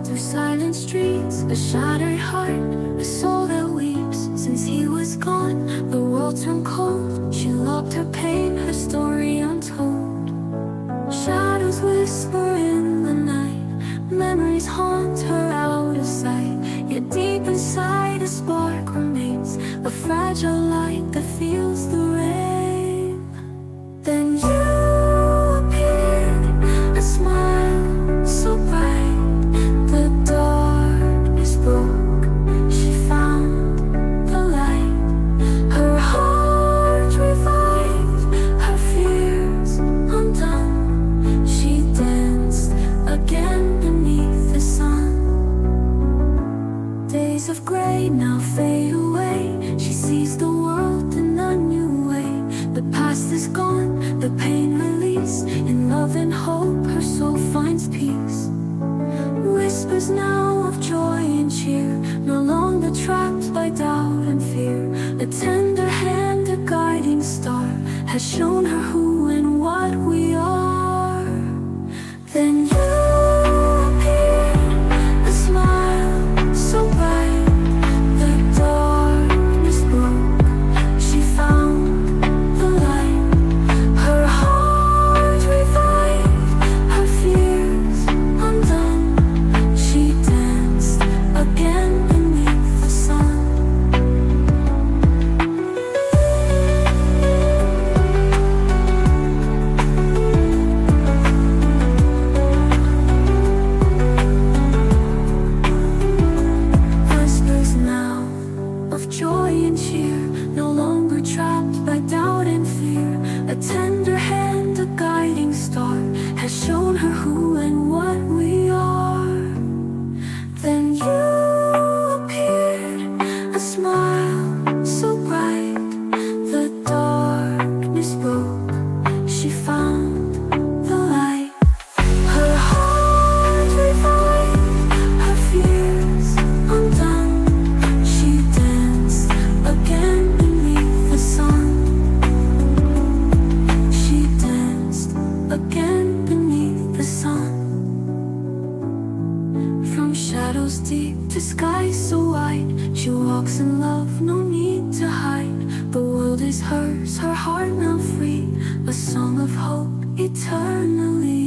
through silent streets, a shattered heart, a soul that weeps. Since he was gone, the world turned cold. She locked her pain, her story untold. Shadows whisper in the night, memories haunt her out of sight. Yet deep inside a spark remains, a fragile light that feels the rain. Then you appeared, a smile so bright. The darkness broke, she found the light. Her heart revived, her fears undone. She danced again beneath the sun. Days of gray now fade away. She sees the world in a new way. The past is gone, the pain released. In love and hope, her soul finds peace. Whispers now of joy and cheer, no longer trapped by doubt and fear. A tender hand, a guiding star, has shown her who and what we are. Then you appeared, a smile so bright. The darkness broke, she found the light. Her heart revived, her fears undone. She danced again beneath the sun. Whispers now of joy and cheer, no longer trapped by doubt and fear. A tender hand, a guiding star, has shown her who and what we are. Then you appeared, a smile so bright. The darkness broke, she found the light. Her heart revived, her fears undone. She danced again beneath the sun. She danced again beneath the sun. From shadows deep to skies so wide, she walks in love, no need to hide. The world is hers, her heart now free, a song of hope eternally.